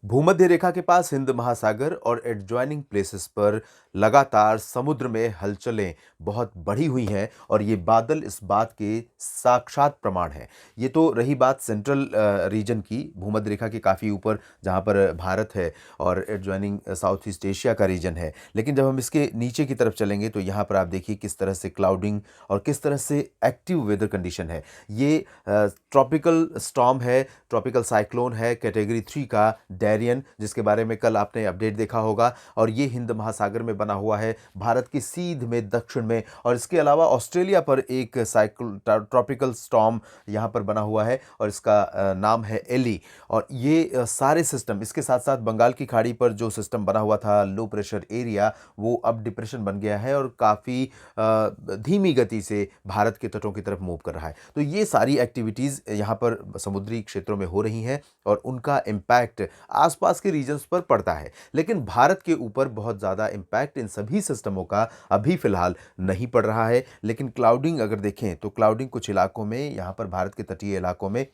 भूमध्य रेखा के पास हिंद महासागर और एडजॉइनिंग प्लेसेस पर लगातार समुद्र में हलचलें बहुत बढ़ी हुई हैं और ये बादल इस बात के साक्षात प्रमाण हैं। ये तो रही बात सेंट्रल रीजन की, भूमध्य रेखा के काफ़ी ऊपर जहाँ पर भारत है और एडजॉइनिंग साउथ ईस्ट एशिया का रीजन है। लेकिन जब हम इसके नीचे की तरफ चलेंगे तो यहाँ पर आप देखिए किस तरह से क्लाउडिंग और किस तरह से एक्टिव वेदर कंडीशन है। ये ट्रॉपिकल स्टॉर्म है, ट्रॉपिकल साइक्लोन है, कैटेगरी 3 का डैरियन, जिसके बारे में कल आपने अपडेट देखा होगा। और ये हिंद महासागर में बना हुआ है, भारत की सीध में दक्षिण में। और इसके अलावा ऑस्ट्रेलिया पर एक ट्रॉपिकल स्टॉर्म यहाँ पर बना हुआ है और इसका नाम है एली। और ये सारे सिस्टम, इसके साथ साथ बंगाल की खाड़ी पर जो सिस्टम बना हुआ था लो प्रेशर एरिया, वो अब डिप्रेशन बन गया है और काफ़ी धीमी गति से भारत के तटों की तरफ मूव कर रहा है। तो ये सारी एक्टिविटीज़ यहाँ पर समुद्री क्षेत्रों में हो रही हैं और उनका इम्पैक्ट आसपास के रीजन्स पर पड़ता है। लेकिन भारत के ऊपर बहुत ज़्यादा इम्पैक्ट इन सभी सिस्टमों का अभी फ़िलहाल नहीं पड़ रहा है। लेकिन क्लाउडिंग अगर देखें तो क्लाउडिंग कुछ इलाकों में, यहाँ पर भारत के तटीय इलाकों में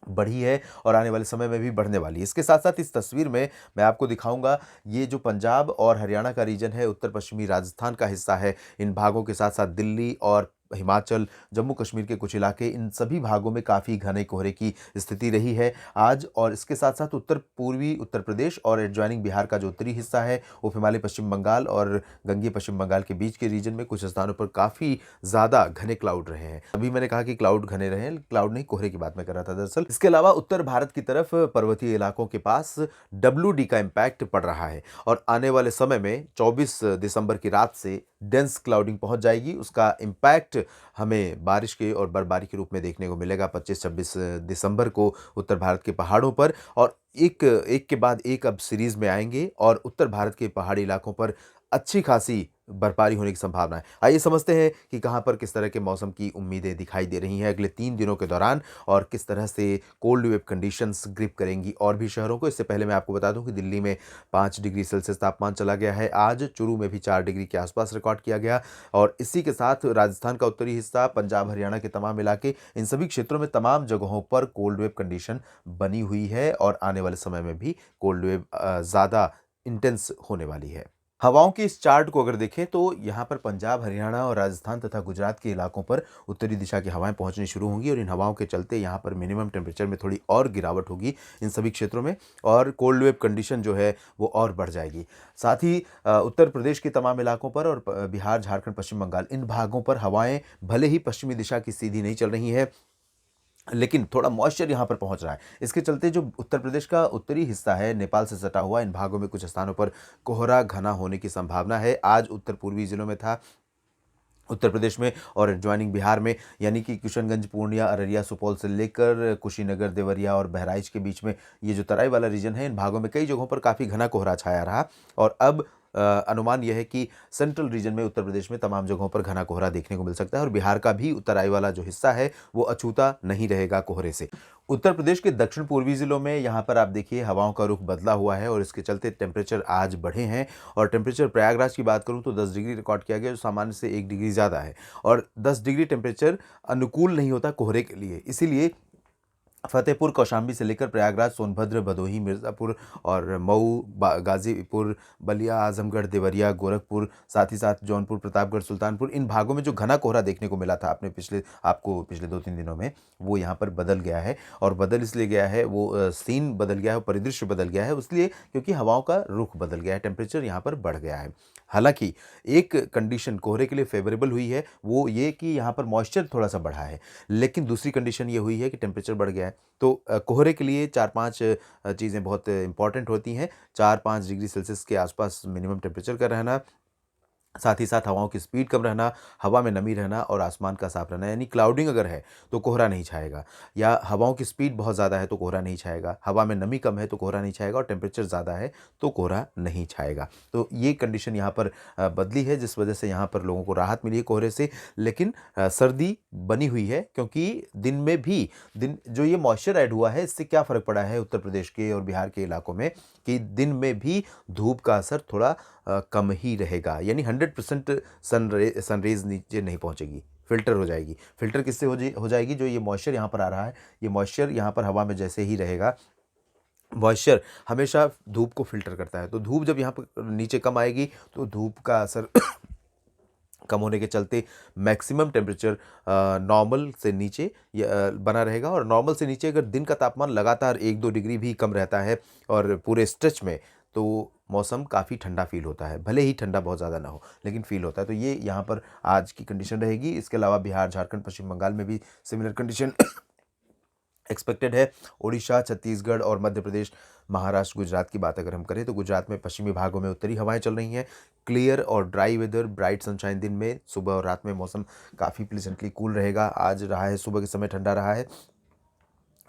बढ़ी है और आने वाले समय में भी बढ़ने वाली है। इसके साथ-साथ इस तस्वीर में मैं आपको दिखाऊँगा, ये जो पंजाब और हरियाणा का रीजन है, उत्तर-पश्चिमी राजस्थान का हिस्सा है, इन भागों के साथ-साथ दिल्ली और हिमाचल, जम्मू-कश्मीर के कुछ इलाके, इन सभी भागों में काफ़ी घने कोहरे की स्थिति रही है आज। और इसके साथ-साथ उत्तर-पूर्वी उत्तर प्रदेश और एडजॉइनिंग बिहार का जो उत्तरी हिस्सा है, उप हिमालय पश्चिम बंगाल और गंगेय पश्चिम बंगाल के बीच के रीजन में कुछ स्थानों पर काफ़ी ज़्यादा घने क्लाउड रहे हैं। अभी मैंने कहा कि क्लाउड घने रहे हैं, क्लाउड नहीं, कोहरे की बात मैं कर रहा था दरअसल। इसके अलावा उत्तर भारत की तरफ पर्वतीय इलाकों के पास डब्ल्यूडी का इम्पैक्ट पड़ रहा है और आने वाले समय में 24 दिसंबर की रात से डेंस क्लाउडिंग पहुंच जाएगी। उसका इम्पैक्ट हमें बारिश के और बर्फबारी के रूप में देखने को मिलेगा 25-26 दिसंबर को उत्तर भारत के पहाड़ों पर। और एक एक के बाद एक अब सीरीज में आएंगे और उत्तर भारत के पहाड़ी इलाकों पर अच्छी खासी बर्फबारी होने की संभावना है। आइए समझते हैं कि कहाँ पर किस तरह के मौसम की उम्मीदें दिखाई दे रही हैं अगले 3 दिनों के दौरान और किस तरह से कोल्ड वेव कंडीशंस ग्रिप करेंगी और भी शहरों को। इससे पहले मैं आपको बता दूं कि दिल्ली में 5 डिग्री सेल्सियस तापमान चला गया है आज, चुरू में भी 4 डिग्री के आसपास रिकॉर्ड किया गया। और इसी के साथ राजस्थान का उत्तरी हिस्सा, पंजाब हरियाणा के तमाम इलाके, इन सभी क्षेत्रों में तमाम जगहों पर कोल्ड वेव कंडीशन बनी हुई है और आने वाले समय में भी कोल्ड वेव ज़्यादा इंटेंस होने वाली है। हवाओं की इस चार्ट को अगर देखें तो यहाँ पर पंजाब, हरियाणा और राजस्थान तथा गुजरात के इलाकों पर उत्तरी दिशा की हवाएं पहुंचनी शुरू होंगी और इन हवाओं के चलते यहाँ पर मिनिमम टेम्परेचर में थोड़ी और गिरावट होगी इन सभी क्षेत्रों में और कोल्ड वेव कंडीशन जो है वो और बढ़ जाएगी। साथ ही उत्तर प्रदेश के तमाम इलाकों पर और बिहार, झारखंड, पश्चिम बंगाल, इन भागों पर हवाएं भले ही पश्चिमी दिशा की सीधी नहीं चल रही हैं, लेकिन थोड़ा मॉइस्चर यहाँ पर पहुँच रहा है। इसके चलते जो उत्तर प्रदेश का उत्तरी हिस्सा है, नेपाल से सटा हुआ, इन भागों में कुछ स्थानों पर कोहरा घना होने की संभावना है। आज उत्तर पूर्वी जिलों में था, उत्तर प्रदेश में और एडजॉइनिंग बिहार में, यानी कि किशनगंज, पूर्णिया, अररिया, सुपौल से लेकर कुशीनगर, देवरिया और बहराइच के बीच में ये जो तराई वाला रीजन है, इन भागों में कई जगहों पर काफ़ी घना कोहरा छाया रहा। और अब अनुमान यह है कि सेंट्रल रीजन में उत्तर प्रदेश में तमाम जगहों पर घना कोहरा देखने को मिल सकता है और बिहार का भी तराई वाला जो हिस्सा है वो अछूता नहीं रहेगा कोहरे से। उत्तर प्रदेश के दक्षिण पूर्वी जिलों में यहाँ पर आप देखिए हवाओं का रुख बदला हुआ है और इसके चलते टेम्परेचर आज बढ़े हैं। और टेम्परेचर प्रयागराज की बात करूँ तो 10 डिग्री रिकॉर्ड किया गया, जो सामान्य से 1 डिग्री ज़्यादा है। और 10 डिग्री टेम्परेचर अनुकूल नहीं होता कोहरे के लिए, इसीलिए फतेहपुर, कौशाम्बी से लेकर प्रयागराज, सोनभद्र, भदोही, मिर्ज़ापुर और मऊ, गाज़ीपुर, बलिया, आज़मगढ़, देवरिया, गोरखपुर, साथ ही साथ जौनपुर, प्रतापगढ़, सुल्तानपुर, इन भागों में जो घना कोहरा देखने को मिला था आपको पिछले 2-3 दिनों में, वो यहाँ पर बदल गया है। और बदल इसलिए गया है, वो सीन बदल गया है, परिदृश्य बदल गया है, इसलिए क्योंकि हवाओं का रुख बदल गया है, टेम्परेचर यहाँ पर बढ़ गया है। हालाँकि एक कंडीशन कोहरे के लिए फ़ेवरेबल हुई है, वो ये कि यहाँ पर मॉइस्चर थोड़ा-सा बढ़ा है। लेकिन दूसरी कंडीशन ये हुई है कि टेम्परेचर बढ़ गया है। तो कोहरे के लिए 4-5 चीज़ें बहुत इम्पॉर्टेंट होती हैं। 4-5 डिग्री सेल्सियस के आसपास मिनिमम टेम्परेचर का रहना, साथ ही साथ हवाओं की स्पीड कम रहना, हवा में नमी रहना और आसमान का साफ रहना, यानी क्लाउडिंग अगर है तो कोहरा नहीं छाएगा, या हवाओं की स्पीड बहुत ज़्यादा है तो कोहरा नहीं छाएगा, हवा में नमी कम है तो कोहरा नहीं छाएगा और टेम्परेचर ज़्यादा है तो कोहरा नहीं छाएगा। तो ये कंडीशन यहाँ पर बदली है, जिस वजह से यहाँ पर लोगों को राहत मिली है कोहरे से। लेकिन सर्दी बनी हुई है, क्योंकि दिन में भी दिन जो ये मॉइस्चर ऐड हुआ है, इससे क्या फ़र्क पड़ा है उत्तर प्रदेश के और बिहार के इलाकों में कि दिन में भी धूप का असर थोड़ा कम ही रहेगा, यानी 100% सनरेज़ नीचे नहीं पहुँचेगी, फ़िल्टर हो जाएगी। फ़िल्टर किससे हो जाएगी? जो ये मॉइस्चर यहाँ पर आ रहा है, ये मॉइस्चर यहाँ पर हवा में जैसे ही रहेगा, मॉइस्चर हमेशा धूप को फ़िल्टर करता है, तो धूप जब यहाँ पर नीचे कम आएगी, तो धूप का असर कम होने के चलते मैक्सिमम टेम्परेचर नॉर्मल से नीचे बना रहेगा। और नॉर्मल से नीचे अगर दिन का तापमान लगातार 1-2 डिग्री भी कम रहता है और पूरे स्ट्रेच में, तो मौसम काफ़ी ठंडा फ़ील होता है। भले ही ठंडा बहुत ज़्यादा ना हो, लेकिन फ़ील होता है। तो ये यहाँ पर आज की कंडीशन रहेगी। इसके अलावा बिहार, झारखंड, पश्चिम बंगाल में भी सिमिलर कंडीशन एक्सपेक्टेड है। ओडिशा, छत्तीसगढ़ और मध्य प्रदेश, महाराष्ट्र, गुजरात की बात अगर हम करें, तो गुजरात में पश्चिमी भागों में उत्तरी हवाएं चल रही हैं। क्लियर और ड्राई वेदर, ब्राइट सनशाइन, दिन में, सुबह और रात में मौसम काफ़ी प्लीजेंटली कूल रहेगा। आज रहा है, सुबह के समय ठंडा रहा है।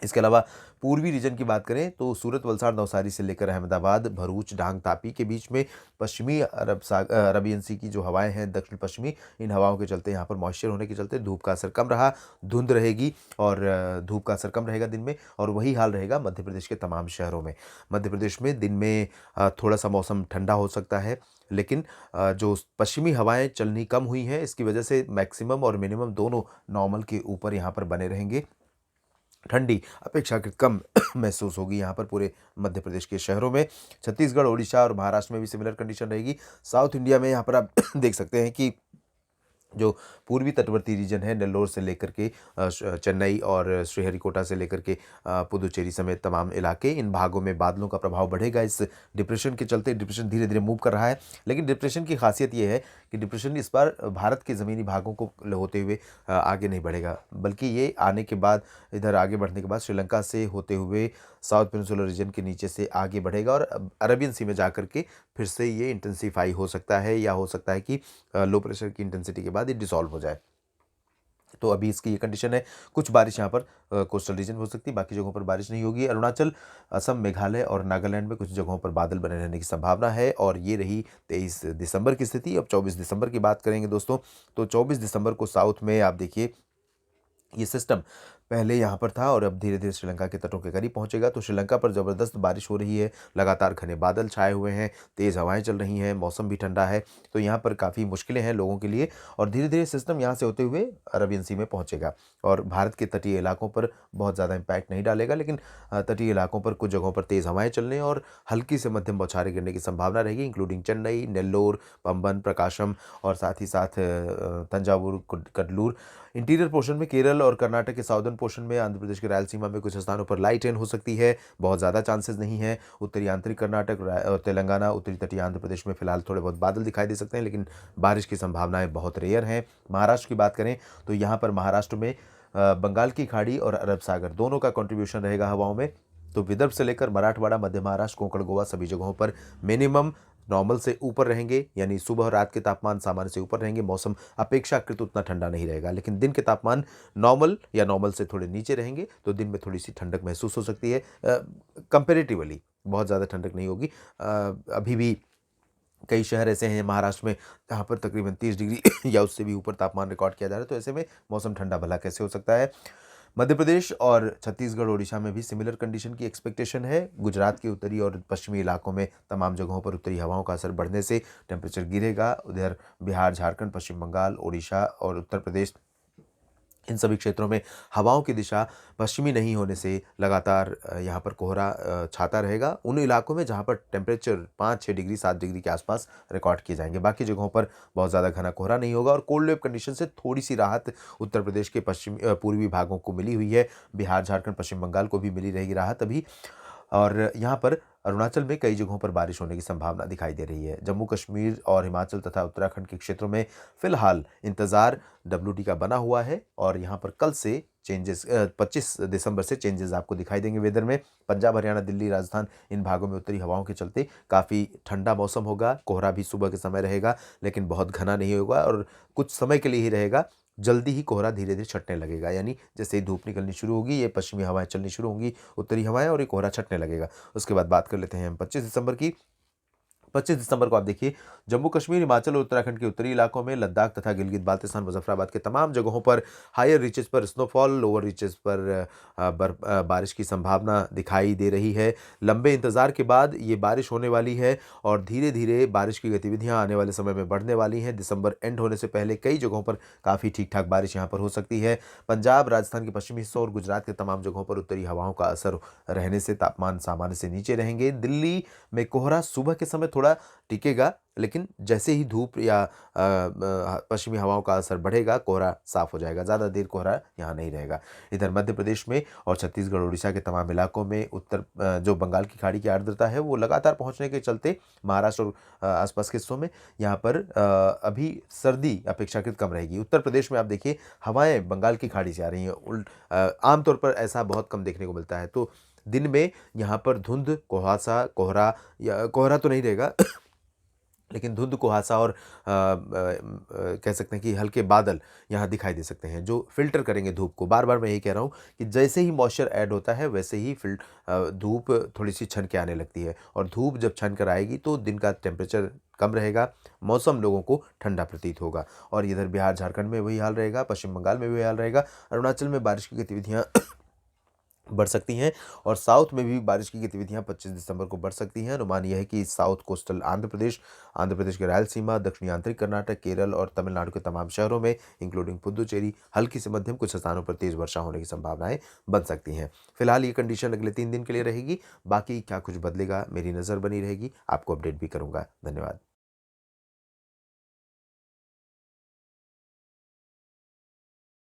इसके अलावा पूर्वी रीजन की बात करें, तो सूरत, वलसाड़, नवसारी से लेकर अहमदाबाद, भरूच, डांग, तापी के बीच में पश्चिमी अरबियन सी की जो हवाएं हैं, दक्षिण पश्चिमी, इन हवाओं के चलते यहाँ पर मॉइस्चर होने के चलते धूप का असर कम रहा, धुंध रहेगी और धूप का असर कम रहेगा दिन में। और वही हाल रहेगा मध्य प्रदेश के तमाम शहरों में। मध्य प्रदेश में दिन में थोड़ा सा मौसम ठंडा हो सकता है, लेकिन जो पश्चिमी हवाएं चलनी कम हुई हैं, इसकी वजह से मैक्सिमम और मिनिमम दोनों नॉर्मल के ऊपर यहाँ पर बने रहेंगे। ठंडी अपेक्षाकृत कम महसूस होगी यहाँ पर पूरे मध्य प्रदेश के शहरों में। छत्तीसगढ़, ओडिशा और महाराष्ट्र में भी सिमिलर कंडीशन रहेगी। साउथ इंडिया में यहाँ पर आप देख सकते हैं कि जो पूर्वी तटवर्ती रीजन है, नेल्लोर से लेकर के चेन्नई और श्रीहरिकोटा से लेकर के पुदुचेरी समेत तमाम इलाके, इन भागों में बादलों का प्रभाव बढ़ेगा। इस डिप्रेशन के चलते डिप्रेशन धीरे धीरे मूव कर रहा है, लेकिन डिप्रेशन की खासियत ये है कि डिप्रेशन इस बार भारत के ज़मीनी भागों को होते हुए आगे नहीं बढ़ेगा, बल्कि ये आने के बाद, इधर आगे बढ़ने के बाद श्रीलंका से होते हुए साउथ पेनिनसुलर रीजन के नीचे से आगे बढ़ेगा और अरबियन सी में जाकर के फिर से ये इंटेंसिफाई हो सकता है, या हो सकता है कि लो प्रेशर की इंटेंसिटी के बाद ये डिसॉल्व हो जाए। तो अभी इसकी ये कंडीशन है। कुछ बारिश यहाँ पर कोस्टल रीजन में हो सकती है, बाकी जगहों पर बारिश नहीं होगी। अरुणाचल, असम, मेघालय और नागालैंड में कुछ जगहों पर बादल बने रहने की संभावना है। और ये रही 23 दिसंबर की स्थिति। अब 24 दिसंबर की बात करेंगे दोस्तों, तो 24 दिसंबर को साउथ में आप देखिए, ये सिस्टम पहले यहाँ पर था और अब धीरे धीरे श्रीलंका के तटों के करीब पहुँचेगा। तो श्रीलंका पर ज़बरदस्त बारिश हो रही है, लगातार घने बादल छाए हुए हैं, तेज़ हवाएं चल रही हैं, मौसम भी ठंडा है। तो यहाँ पर काफ़ी मुश्किलें हैं लोगों के लिए। और धीरे धीरे सिस्टम यहाँ से होते हुए अरबियन सी में पहुँचेगा और भारत के तटीय इलाकों पर बहुत ज़्यादा इम्पैक्ट नहीं डालेगा, लेकिन तटीय इलाकों पर कुछ जगहों पर तेज़ हवाएं चलने और हल्की से मध्यम बौछारें गिरने की संभावना रहेगी, इंक्लूडिंग चेन्नई, नेल्लोर, पंबन, प्रकाशम और साथ ही साथ तंजावुर, कडलूर। इंटीरियर पोर्शन में केरल और कर्नाटक के साउदर्न पोर्शन में, आंध्र प्रदेश के रायलसीमा में कुछ स्थानों पर लाइट रेन हो सकती है, बहुत ज़्यादा चांसेस नहीं है। उत्तरी आंतरिक कर्नाटक और तेलंगाना, उत्तरी तटीय आंध्र प्रदेश में फिलहाल थोड़े बहुत बादल दिखाई दे सकते हैं, लेकिन बारिश की संभावनाएं बहुत रेयर हैं। महाराष्ट्र की बात करें, तो यहाँ पर महाराष्ट्र में बंगाल की खाड़ी और अरब सागर दोनों का कंट्रीब्यूशन रहेगा हवाओं में। तो विदर्भ से लेकर मराठवाड़ा, मध्य महाराष्ट्र, कोंकण, गोवा सभी जगहों पर मिनिमम नॉर्मल से ऊपर रहेंगे, यानी सुबह और रात के तापमान सामान्य से ऊपर रहेंगे। मौसम अपेक्षाकृत उतना ठंडा नहीं रहेगा, लेकिन दिन के तापमान नॉर्मल या नॉर्मल से थोड़े नीचे रहेंगे, तो दिन में थोड़ी सी ठंडक महसूस हो सकती है। कंपेरेटिवली बहुत ज़्यादा ठंडक नहीं होगी। अभी भी कई शहर ऐसे हैं महाराष्ट्र में जहाँ पर तकरीबन 30 डिग्री या उससे भी ऊपर तापमान रिकॉर्ड किया जा रहा है, तो ऐसे में मौसम ठंडा भला कैसे हो सकता है। मध्य प्रदेश और छत्तीसगढ़, ओडिशा में भी सिमिलर कंडीशन की एक्सपेक्टेशन है। गुजरात के उत्तरी और पश्चिमी इलाकों में तमाम जगहों पर उत्तरी हवाओं का असर बढ़ने से टेम्परेचर गिरेगा। उधर बिहार, झारखंड, पश्चिम बंगाल, ओडिशा और उत्तर प्रदेश, इन सभी क्षेत्रों में हवाओं की दिशा पश्चिमी नहीं होने से लगातार यहाँ पर कोहरा छाता रहेगा। उन इलाकों में जहाँ पर टेम्परेचर 5-6 डिग्री, 7 डिग्री के आसपास रिकॉर्ड किए जाएंगे, बाकी जगहों पर बहुत ज़्यादा घना कोहरा नहीं होगा। और कोल्ड वेव कंडीशन से थोड़ी सी राहत उत्तर प्रदेश के पूर्वी भागों को मिली हुई है। बिहार, झारखंड, पश्चिम बंगाल को भी मिली रहेगी राहत अभी। और यहाँ पर अरुणाचल में कई जगहों पर बारिश होने की संभावना दिखाई दे रही है। जम्मू कश्मीर और हिमाचल तथा उत्तराखंड के क्षेत्रों में फिलहाल इंतज़ार WD का बना हुआ है और यहाँ पर कल से चेंजेस 25 दिसंबर से चेंजेस आपको दिखाई देंगे वेदर में। पंजाब, हरियाणा, दिल्ली, राजस्थान, इन भागों में उत्तरी हवाओं के चलते काफ़ी ठंडा मौसम होगा। कोहरा भी सुबह के समय रहेगा, लेकिन बहुत घना नहीं होगा और कुछ समय के लिए ही रहेगा। जल्दी ही कोहरा धीरे धीरे छटने लगेगा, यानी जैसे ही धूप निकलनी शुरू होगी, ये पश्चिमी हवाएं चलनी शुरू होंगी, उत्तरी हवाएं, और ये कोहरा छटने लगेगा। उसके बाद बात कर लेते हैं हम 25 दिसंबर की। 25 दिसंबर को आप देखिए जम्मू कश्मीर, हिमाचल और उत्तराखंड के उत्तरी इलाकों में, लद्दाख तथा गिलगित बाल्टिस्तान, मुजफ्फराबाद के तमाम जगहों पर हायर रीचेस पर स्नोफॉल, लोअर रीचेस पर बारिश की संभावना दिखाई दे रही है। लंबे इंतजार के बाद ये बारिश होने वाली है और धीरे-धीरे बारिश की गतिविधियां आने वाले समय में बढ़ने वाली हैं। दिसंबर एंड होने से पहले कई जगहों पर काफ़ी ठीक-ठाक बारिश यहाँ पर हो सकती है। पंजाब, राजस्थान के पश्चिमी हिस्सों और गुजरात के तमाम जगहों पर उत्तरी हवाओं का असर रहने से तापमान सामान्य से नीचे रहेंगे। दिल्ली में कोहरा सुबह के समय थोड़ा टिकेगा, लेकिन जैसे ही धूप या पश्चिमी हवाओं का असर बढ़ेगा, कोहरा साफ हो जाएगा। ज़्यादा देर कोहरा यहाँ नहीं रहेगा। इधर मध्य प्रदेश में और छत्तीसगढ़, उड़ीसा के तमाम इलाकों में जो बंगाल की खाड़ी की आर्द्रता है, वो लगातार पहुँचने के चलते महाराष्ट्र और आसपास के हिस्सों में यहाँ पर अभी सर्दी अपेक्षाकृत कम रहेगी। उत्तर प्रदेश में आप देखिए हवाएँ बंगाल की खाड़ी से आ रही हैं। आमतौर पर ऐसा बहुत कम देखने को मिलता है। तो दिन में यहाँ पर धुंध, कुहासा, कोहरा या कोहरा तो नहीं रहेगा लेकिन धुंध, कुहासा और कह सकते हैं कि हल्के बादल यहाँ दिखाई दे सकते हैं, जो फ़िल्टर करेंगे धूप को। बार-बार मैं यही कह रहा हूँ कि जैसे ही मॉइस्चर ऐड होता है, वैसे ही धूप थोड़ी-सी छन के आने लगती है और धूप जब छन कर आएगी, तो दिन का टेम्परेचर कम रहेगा, मौसम लोगों को ठंडा प्रतीत होगा और इधर बिहार, झारखंड में वही हाल रहेगा, पश्चिम बंगाल में भी वही हाल रहेगा। अरुणाचल में बारिश की गतिविधियाँ बढ़ सकती हैं और साउथ में भी बारिश की गतिविधियां 25 दिसंबर को बढ़ सकती हैं। अनुमान यह है कि साउथ कोस्टल आंध्र प्रदेश के रायलसीमा, दक्षिणी आंतरिक कर्नाटक, केरल और तमिलनाडु के तमाम शहरों में इंक्लूडिंग पुदुचेरी हल्की से मध्यम कुछ स्थानों पर तेज वर्षा होने की संभावनाएं बन सकती हैं। फिलहाल ये कंडीशन अगले 3 दिन के लिए रहेगी। बाकी क्या कुछ बदलेगा, मेरी नज़र बनी रहेगी, आपको अपडेट भी करूंगा। धन्यवाद।